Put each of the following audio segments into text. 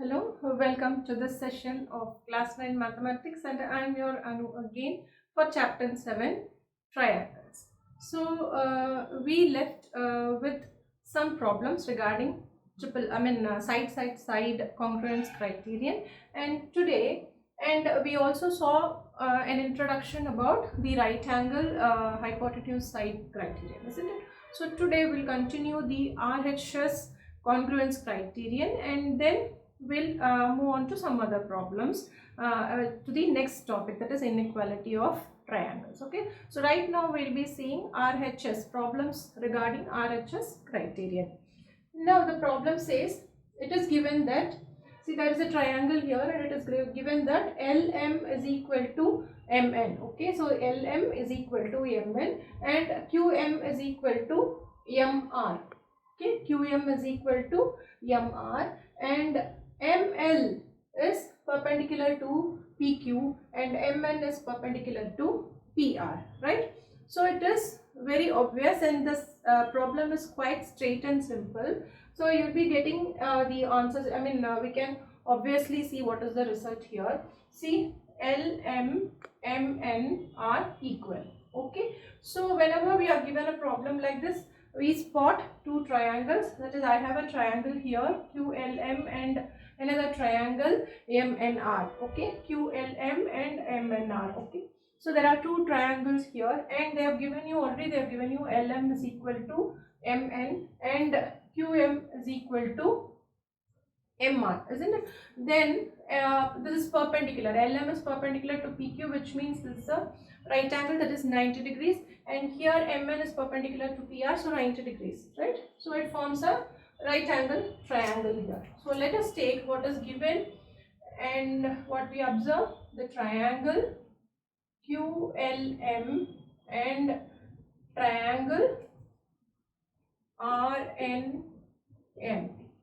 Hello, welcome to this session of Class 9 Mathematics, and I am your Anu again for Chapter 7 Triangles. So we left with some problems regarding side congruence criterion, and today we also saw an introduction about the right angle hypotenuse side criterion, isn't it? So today we'll continue the RHS congruence criterion, and then we'll move on to some other problems to the next topic, that is inequality of triangles. Okay, so right now we'll be seeing RHS problems regarding RHS criterion. Now the problem says it is given that, see, there is a triangle here and it is given that LM is equal to MN. Okay, so LM is equal to MN and QM is equal to MR. Okay, QM is equal to MR and ML is perpendicular to PQ and MN is perpendicular to PR, right? So it is very obvious, and this problem is quite straight and simple. So you'll be getting the answers. We can obviously see what is the result here. See, L, M, N are equal. Okay, so whenever we are given a problem like this, we spot two triangles. That is, I have a triangle here, QLM, and another triangle MNR. Okay, QLM and MNR. Okay, so there are two triangles here, and they have given you already. They have given you LM is equal to MN and QM is equal to MR, isn't it? Then this is perpendicular. LM is perpendicular to PQ, which means this is a right angle, that is 90 degrees, and here MN is perpendicular to PR, so 90 degrees, right? So it forms a right angle triangle here. So let us take what is given and what we observe: the triangle QLM and triangle RNM.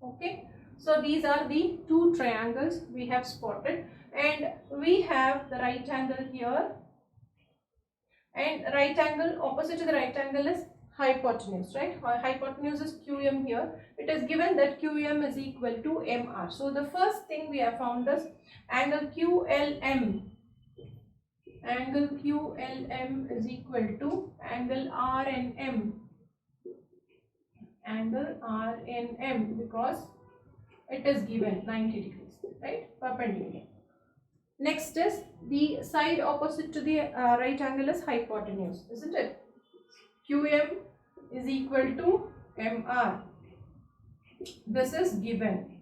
Okay, so these are the two triangles we have spotted, and we have the right angle here, and right angle opposite to the right angle is hypotenuse, right? Hypotenuse is QM here. It is given that QM is equal to MR. So the first thing we have found is angle QLM. Angle QLM is equal to angle RNM. Angle RNM, because it is given 90 degrees, right? Perpendicular. Next is the side opposite to the right angle is hypotenuse, isn't it? QM is equal to MR. This is given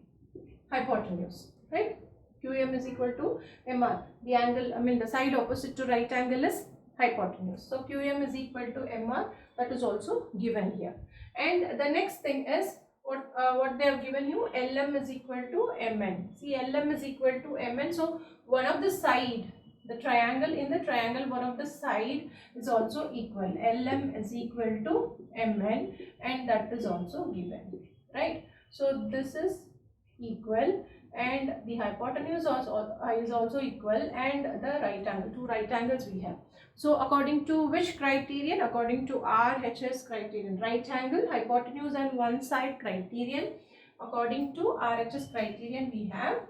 hypotenuse, right? QM is equal to MR. The angle, the side opposite to right angle is hypotenuse. So QM is equal to MR. That is also given here. And the next thing is what they have given you, LM is equal to MN. See, LM is equal to MN. So one of the side, the triangle, in the triangle, one of the side is also equal. LM is equal to MN, and that is also given, right? So this is equal, and the hypotenuse is also equal, and the right angle, two right angles we have. So according to which criterion? According to RHS criterion, right angle, hypotenuse and one side criterion. According to RHS criterion, we have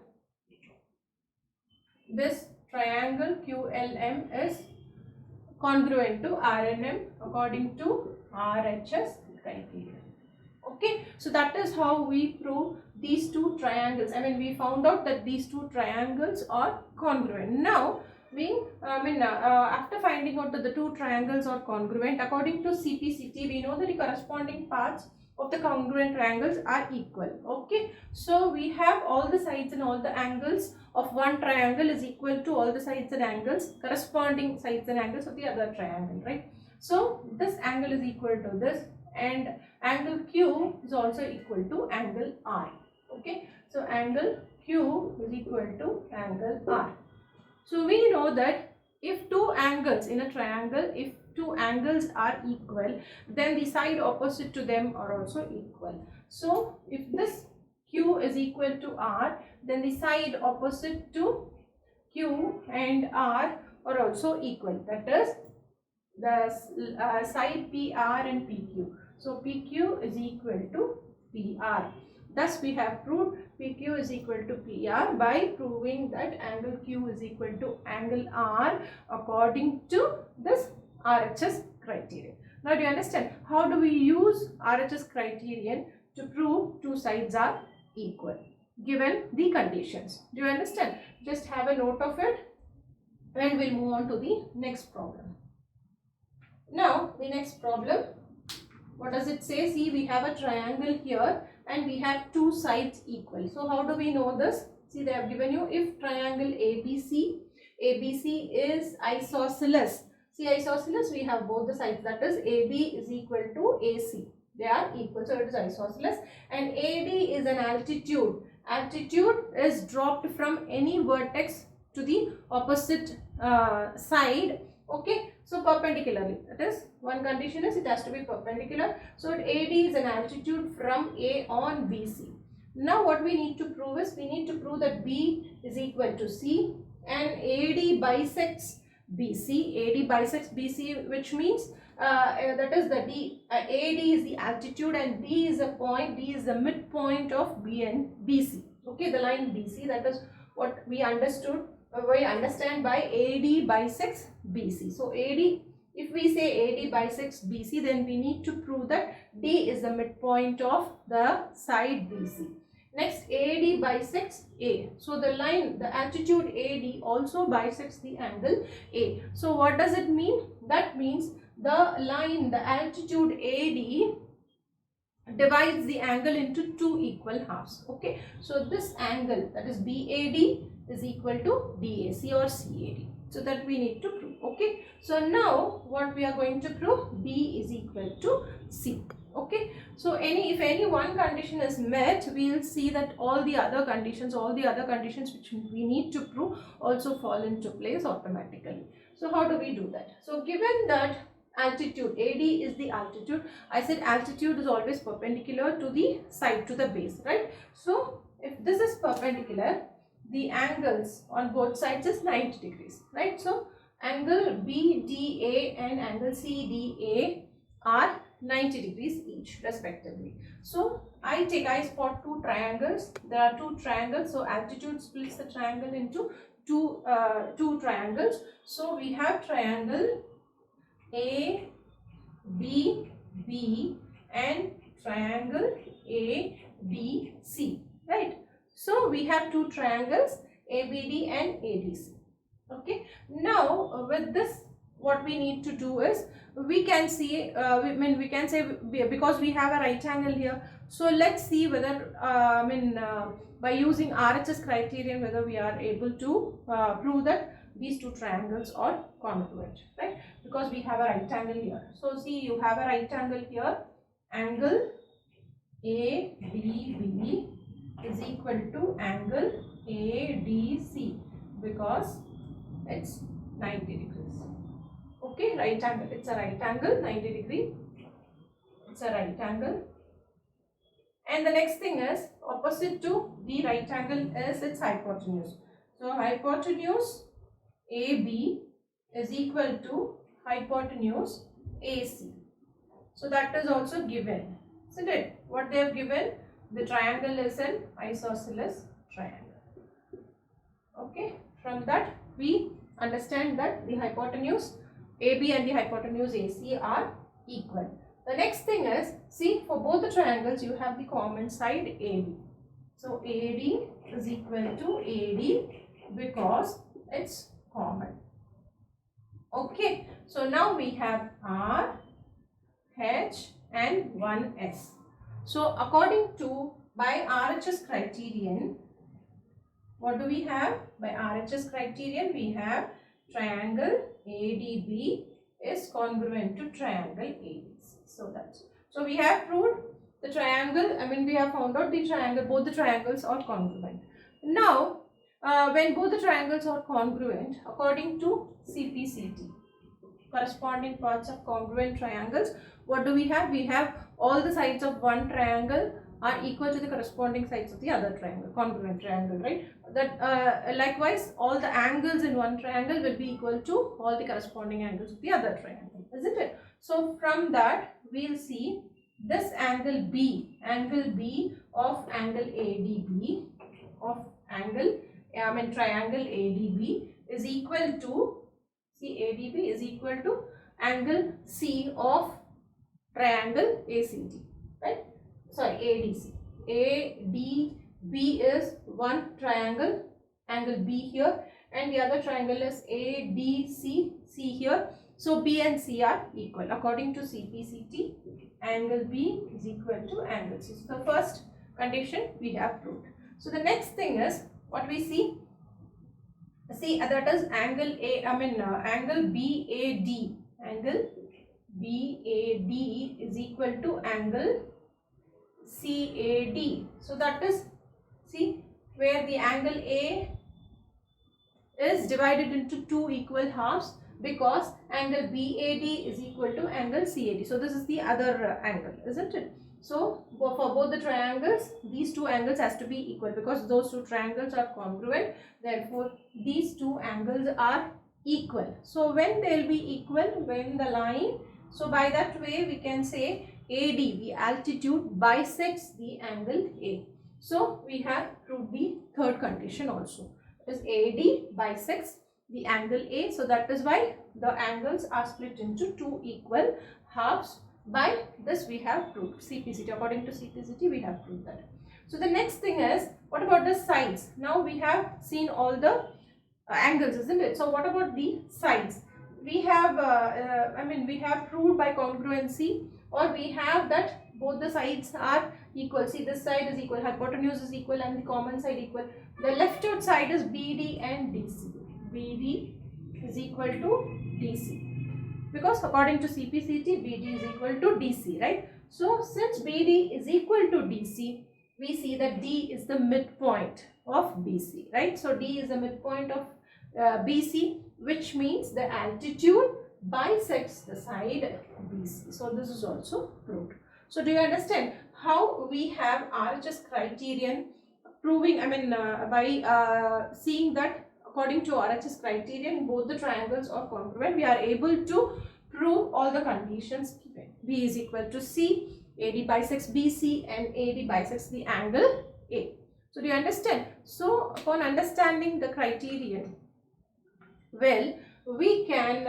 this triangle QLM is congruent to RNM according to RHS criteria. Okay, so that is how we prove these two triangles. We found out that these two triangles are congruent. Now, after finding out that the two triangles are congruent, according to CPCT, we know that the corresponding parts of the congruent triangles are equal. Okay, so we have all the sides and all the angles of one triangle is equal to all the sides and angles, corresponding sides and angles of the other triangle, right? So this angle is equal to this, and angle Q is also equal to angle R. Okay, so angle Q is equal to angle R. So we know that if two angles in a triangle, if two angles are equal, then the side opposite to them are also equal. So if this Q is equal to R, then the side opposite to Q and R are also equal. That is the side PR and PQ. So PQ is equal to PR. thus we have proved PQ is equal to PR by proving that angle Q is equal to angle R according to this RHS criterion. Now do you understand how do we use RHS criterion to prove two sides are equal given the conditions? Do you understand? Just have a note of it and we'll move on to the next problem. Now the next problem, what does it say? See, we have a triangle here and we have two sides equal. So how do we know this? See, they have given you if triangle ABC is isosceles. See, isosceles, we have both the sides, that is AB is equal to AC. They are equal, so it is isosceles. And AD is an altitude. Altitude is dropped from any vertex to the opposite side. Okay, so perpendicularly, that is one condition is it has to be perpendicular. So AD is an altitude from A on BC. Now what we need to prove is we need to prove that B is equal to C and AD bisects BC. AD bisects BC, which means that is the AD is the altitude and B is a point, B is the midpoint of B and BC. Okay, the line BC, that is what we understood. We understand by AD bisects BC. So AD, if we say AD bisects BC, then we need to prove that D is the midpoint of the side BC. Next, AD bisects A. So the line, the altitude AD also bisects the angle A. So what does it mean? That means the line, the altitude AD divides the angle into two equal halves. Okay, so this angle, that is BAD, is equal to DAC or CAD. So that we need to prove. Okay, so now what we are going to prove? B is equal to C. Okay, so if any one condition is met, we will see that all the other conditions which we need to prove also fall into place automatically. So how do we do that? So given that altitude AD is the altitude, I said altitude is always perpendicular to the side, to the base, right? So if this is perpendicular, the angles on both sides is 90 degrees, right? So angle BDA and angle CDA are 90 degrees each respectively. So I spot two triangles. There are two triangles, so altitude splits the triangle into two triangles. So we have triangle ABB and triangle ABC, right? So we have two triangles ABD and ADC. Okay, now with this what we need to do is we can see we can say because we have a right angle here, so let's see whether by using RHS criterion whether we are able to prove that these two triangles are congruent, right? Because we have a right angle here. So see, you have a right angle here, angle ADB is equal to angle ADC because it's 90 degrees. Okay, right angle, it's a right angle, 90 degree, it's a right angle. And the next thing is opposite to the right angle is its hypotenuse. So hypotenuse AB is equal to hypotenuse AC. So that is also given, isn't it? What they have given, the triangle is an isosceles triangle. Okay, from that we understand that the hypotenuse AB and the hypotenuse AC are equal. The next thing is, see, for both the triangles you have the common side AD. So AD is equal to AD because it's common. Okay, so now we have R, H and 1S. So according to by RHS criterion, what do we have? By RHS criterion we have triangle ADB is congruent to triangle ABC. So we have proved the triangle, we have found out the triangle, both the triangles are congruent. Now when both the triangles are congruent, according to CPCT, corresponding parts of congruent triangles, what do we have? We have all the sides of one triangle are equal to the corresponding sides of the other triangle, congruent triangle, right? That likewise all the angles in one triangle will be equal to all the corresponding angles of the other triangle, isn't it? So from that we'll see this angle B of angle ADB of angle, triangle ADB is equal to, see, ADB is equal to angle C of triangle ACD, right? Sorry, ADC. ADB is one triangle, angle B here, and the other triangle is ADC, C here. So B and C are equal. According to CPCT, angle B is equal to angle C. So the first condition we have proved. So the next thing is what we see. See, that is angle angle BAD. Angle BAD is equal to angle CAD. So that is, see, where the angle A is divided into two equal halves, because angle BAD is equal to angle CAD. So this is the other angle, isn't it? So for both the triangles, these two angles has to be equal, because those two triangles are congruent. Therefore, these two angles are equal. So when they will be equal, when the line, so by that way we can say AD, the altitude, bisects the angle A. So we have proved the third condition also. Is AD bisects the angle A. So that is why the angles are split into two equal halves. By this we have proved CPCT. According to CPCT, we have proved that. So the next thing is, what about the sides? Now we have seen all the angles, isn't it? So what about the sides? We have we have proved by congruency, or we have that both the sides are equal. See, this side is equal, hypotenuse is equal, and the common side equal. The left side is BD and DC. BD is equal to DC, because according to CPCT, BD is equal to DC, right? So since BD is equal to DC, we see that D is the midpoint of BC, right? So D is the midpoint of BC, which means the altitude bisects the side BC. So this is also proved. So do you understand how we have RHS criterion proving, by seeing that according to RHS criterion, both the triangles are congruent, we are able to prove all the conditions given. B is equal to C, AD bisects BC, and AD bisects the angle A. So do you understand? So upon understanding the criterion, well, we can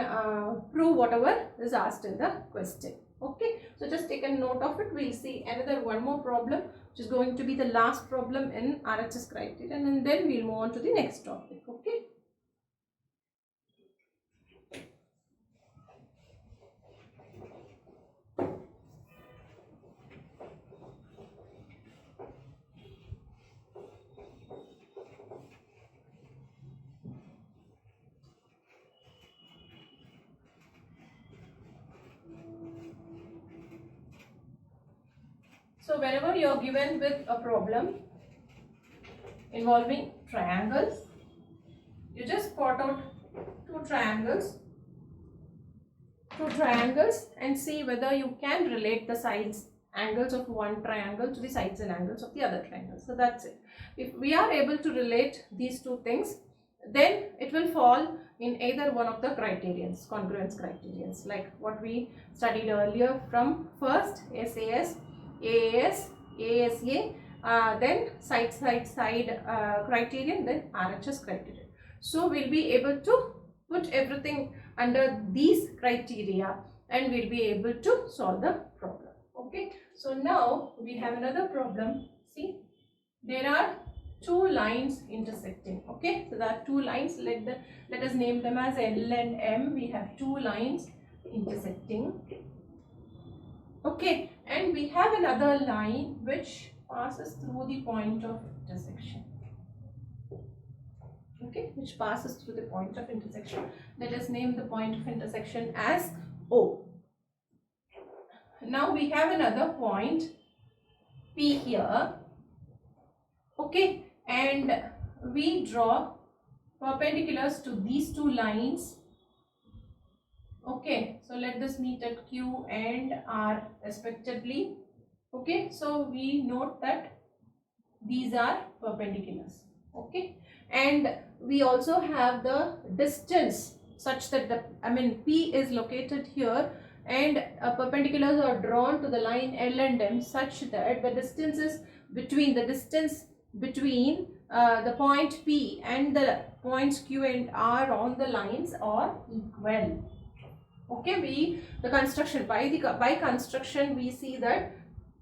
prove whatever is asked in the question. Okay, so just take a note of it. We'll see another one more problem, which is going to be the last problem in RHS criterion, and then we'll move on to the next topic. Okay. So whenever you are given with a problem involving triangles, you just plot out two triangles and see whether you can relate the sides angles of one triangle to the sides and angles of the other triangle. So that's it. If we are able to relate these two things, then it will fall in either one of the criterions, congruence criterions, like what we studied earlier from first SAS, AAS, ASA, then side criterion, then RHS criterion. So we'll be able to put everything under these criteria and we'll be able to solve the problem. Okay, so now we have another problem. See, there are two lines intersecting. Okay, so there are two lines. Let us name them as L and M. We have two lines intersecting. Okay, and we have another line which passes through the point of intersection. Okay, which passes through the point of intersection. Let us name the point of intersection as O. Now we have another point P here. Okay, and we draw perpendiculars to these two lines. Okay, so let this meet at Q and R respectively. Okay, so we note that these are perpendiculars. Okay, and we also have the distance such that P is located here and perpendiculars are drawn to the line L and M such that the distance between the point P and the points Q and R on the lines are equal. Okay, by construction we see that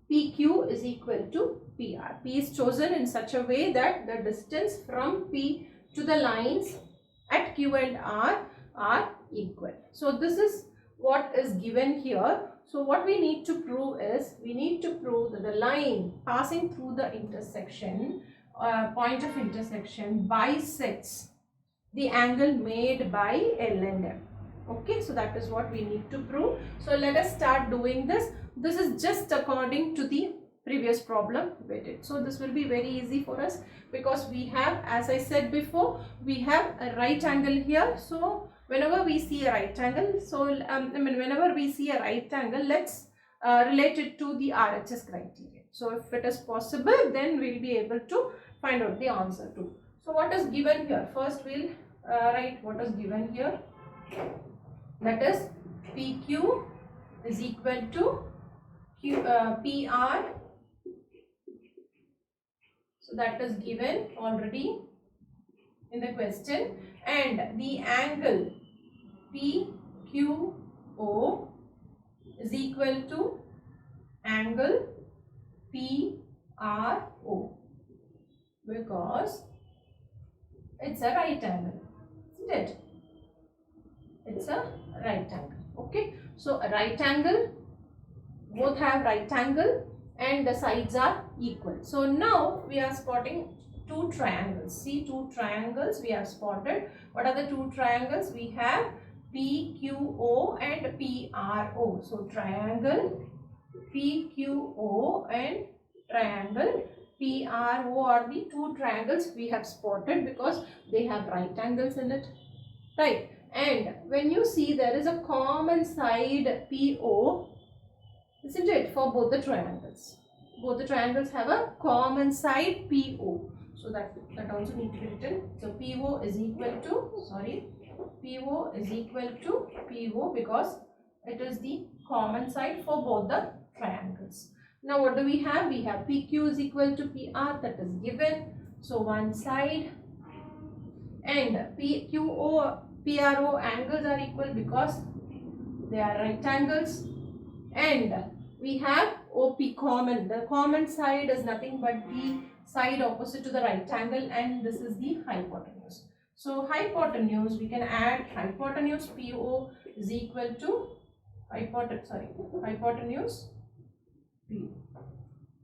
PQ is equal to PR. P is chosen in such a way that the distance from P to the lines at Q and R are equal. So this is what is given here. So what we need to prove is, we need to prove that the line passing through the intersection, point of intersection, bisects the angle made by L and M. Okay, so that is what we need to prove. So let us start doing this. This is just according to the previous problem we did. So this will be very easy for us because we have, as I said before, we have a right angle here. So whenever we see a right angle, whenever we see a right angle, let's relate it to the RHS criteria. So if it is possible, then we'll be able to find out the answer too. So what is given here? First we'll write what is given here. That is PQ is equal to PR. So that is given already in the question, and the angle PQO is equal to angle PRO because it's a right angle, isn't it? It's a right angle. Okay, so a right angle, both have right angle and the sides are equal. So now we are spotting two triangles. See, two triangles we have spotted. What are the two triangles? We have PQO and PRO. So triangle PQO and triangle PRO are the two triangles we have spotted because they have right angles in it, right? And when you see, there is a common side PO, isn't it, for both the triangles. Both the triangles have a common side PO. So that also need to be written. So PO is equal to, PO is equal to PO because it is the common side for both the triangles. Now what do we have? We have PQ is equal to PR, that is given. So one side, and PQO, PRO angles are equal because they are right angles, and we have OP common. The common side is nothing but the side opposite to the right angle, and this is the hypotenuse. So hypotenuse, we can add hypotenuse PO is equal to hypotenuse P,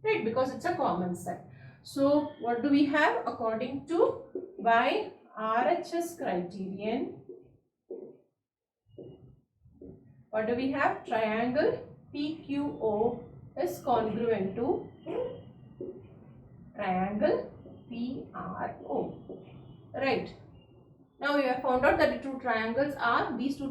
right, because it's a common side. So what do we have? According to by RHS criterion, what do we have? Triangle PQO is congruent to triangle PRO, right? Now we have found out that these two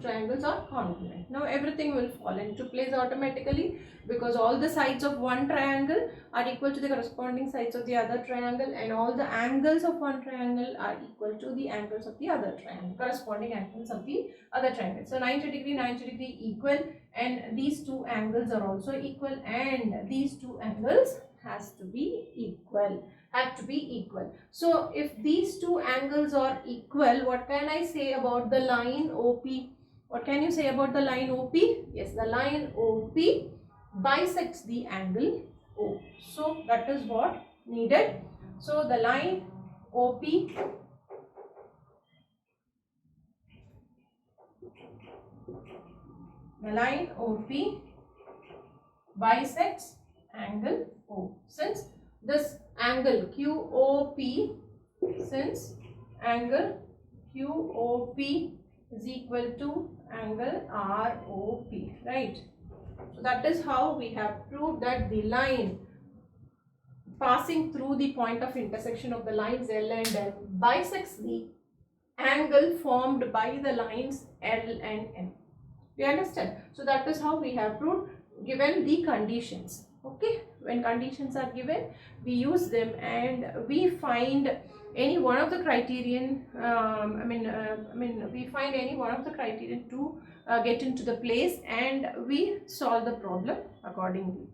triangles are congruent. Now everything will fall into place automatically because all the sides of one triangle are equal to the corresponding sides of the other triangle, and all the angles of one triangle are equal to the angles of the other triangle, corresponding angles of the other triangle. So 90 degree equal, and these two angles are also equal, and these two angles have to be equal. So if these two angles are equal, what can I say about the line OP? What can you say about the line OP? Yes, the line OP bisects the angle O. So that is what needed. So the line OP bisects angle O. Since this angle QOP, since angle QOP is equal to angle ROP, right? So that is how we have proved that the line passing through the point of intersection of the lines L and M bisects the angle formed by the lines L and M. Do you understand? So that is how we have proved given the conditions. Okay. when conditions are given, we use them and we find any one of the criterion, we find any one of the criterion to get into the place, and we solve the problem accordingly.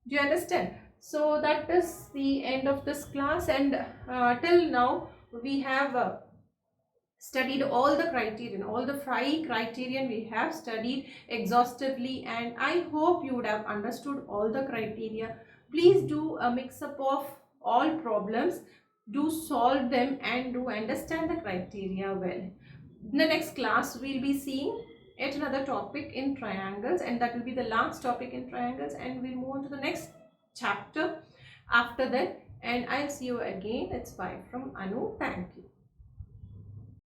Do you understand? So that is the end of this class, and till now we have studied all the criterion, all the 5 criterion we have studied exhaustively, and I hope you would have understood all the criteria. Please do a mix up of all problems, do solve them and do understand the criteria well. In the next class we'll be seeing yet another topic in triangles, and that will be the last topic in triangles, and we'll move on to the next chapter after that, and I'll see you again. It's bye from Anu. Thank you.